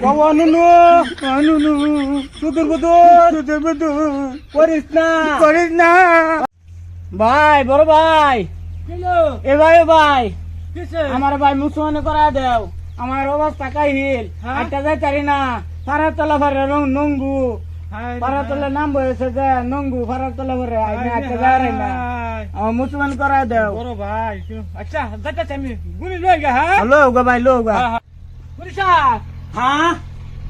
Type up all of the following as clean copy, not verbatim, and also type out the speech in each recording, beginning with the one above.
বাবা নুনু সুদূর বুদুর করিস না ভাই বড় ভাই এ ভাই ভাই আমার ভাই মুসলমান করা দেও আমার অবস্থা কাহিল একটা যাই পারি না ফারার তলা ফারে নঙ্গু ফারার তলা নাম বলেছে যে নঙ্গু ফারার তলা ফারে একটা যাই না আমার মুসলমান করা দেও বড় ভাই আচ্ছা যাচ্ছে আমি গুলি লই গা হ্যাঁ লো গা ভাই লো গা পুলিশা হ্যাঁ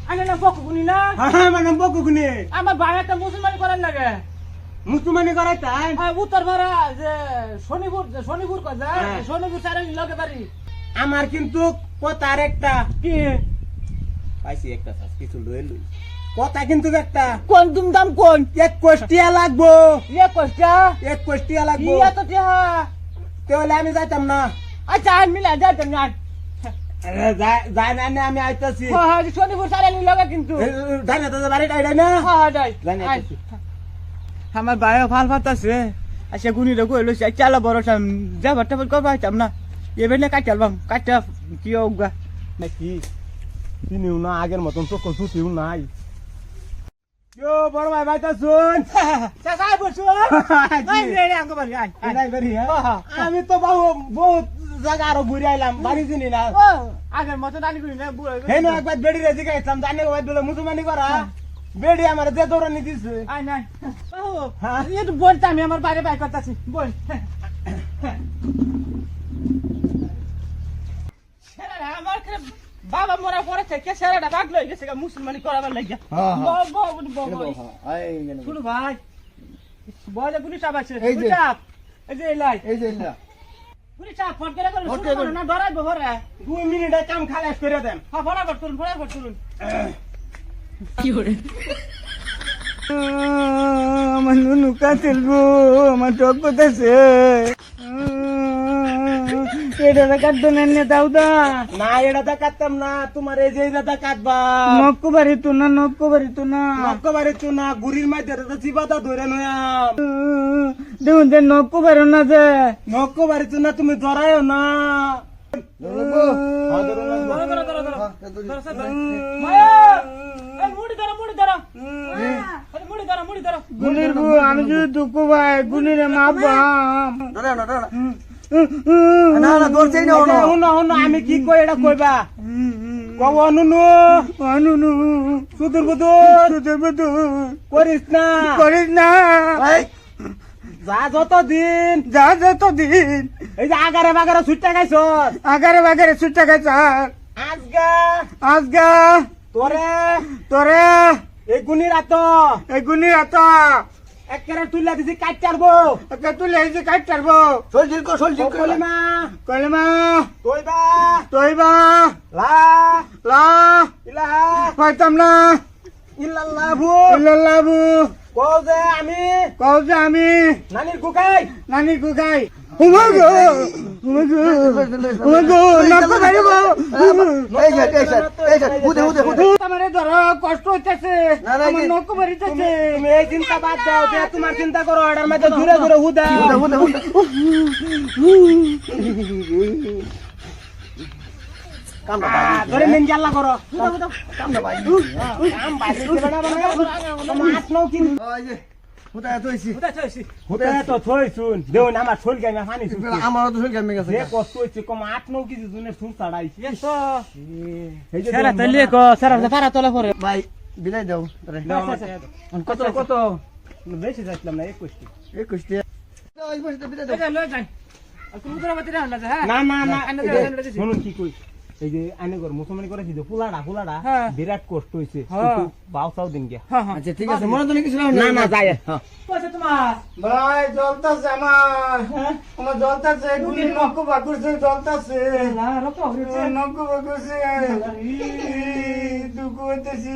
আনে না বকু গুনি না হ্যাঁ মানে বকু গুনি আমার ভাই একটা মুসলমান করার লাগে মুসলমানি করাই তাই উত্তর ভাড়া যে শনিপুর কথা শনিপুর সারে লগে পারি আমার কিন্তু কথার একটা কি পাইছি একটা কিছু লই লই কথা কিন্তু একটা কোন দুমদাম কোন এক কোষ্টিয়া লাগবো ইয়ে কষ্টা এক কোষ্টিয়া লাগবো ইয়ে তো টিহা তাহলে আমি যাইতাম না আচ্ছা আমি মিলা যাইতাম না যাই না আমি আইতাছি হ্যাঁ শনিপুর সারে লগে কিন্তু ধানে তো বাড়ি ডাই না হ্যাঁ যাই জানি আইতাছি আমার ভাইও ভাল ফাটাছে আচ্ছা গুনি রে কইলো চালা বড় যা ভাটা বল কই পাইতাম না এবেলে কাটালবাম কাটা কি হোগা নাকি চিনিও না আগের মতন চোখ চুটিও নাই ইয়ো বড় ভাই ভাইতা শুন সাই বসু আই রে আঙ্গ বাড়ি আই নাই বাড়ি আমি তো বহুত জায়গা আরো ঘুরে আইলাম বাড়ি চিনি না আগের মতো নানি করি না বুড়ো হেন একবার বেড়ি রেজি গাইতাম জানে কই বলে মুসলমানি করা বেড়ি আমার যে দৌড়ানি দিছে আই নাই ও এই তো বলতে আমি আমার বাইরে বাই করতেছি বল সেরা আমার বাবা মরা পরে থেকে সেরাটা ভাগ লই গেছে মুসলমানি করাবার লাগিয়া শুনো ভাই বলে পুলিশ আবাছে এই যে এই যে পুলিশ ফোন করে করে না ডরাই বহরে 2 মিনিটে কাম খালাস করে দেন হ্যাঁ ফটাফট করুন আমার নুনু কাতেলবো আমার টক করতেছে এটা কাটতো না দাউদা না এটা কাটতাম না তোমার এই যে এটা কাটবা নক্ক বাড়ি তো না গুড়ির মাঝে চিবাতা ধরে নয়াম দেখুন যে নক্ক বাড়ি না যে নক্ক বাড়ি তো না তুমি ধরায়ও না গুনির বউ আমি যদি দুঃখ ভাই গুনির মা বাম আমি কি কই এটা কইবা কব নুনু সুদূর বুদুর করিস না যা যত দিন এই যে আগারে বাগারে ছুটটা খাইছ আজগা তোরে এই গুনির আত একেবারে তুলে দিছি কাটতারবো কলিমা তৈবা লা ইলাহা কইতাম না ইল্লাল্লাহু কও যে আমি নানির কুকাই উমাগো নাকো বাইরবো আমারে ধরো কষ্ট হইতাছে আমার নকো বাড়িতেছে তুমি এই চিন্তা বাদ দাও যে তোমার চিন্তা করো এটার মধ্যে ঘুরে হুদা ধরে নিন জাল্লা করো কাম বাইরে মাছ নাও কিন আমার শোল গাই পানি আমারও তো শরীর কামে গেছে কষ্ট হয়েছে কম 8-9 কেজি জনের সুন ছাড়াইছি ভাই বিদায় দাও কত বেশি যাইছিলাম না 21 বিদায় দাও না শুনুন কি কই এই যে আইনে ঘর মুসলমানি করেছি যে ফুলাডা বিরাট কষ্ট হয়েছে বাউ চাও দিন গিয়া আচ্ছা ঠিক আছে মনে তো কিছু না যাই তোমার ভাই জ্বলতাছে আমার জ্বলতাছে গুলি নকো বাকুরছে জ্বলতাছে নকো বাকুরছে দুঃখ হইতেছি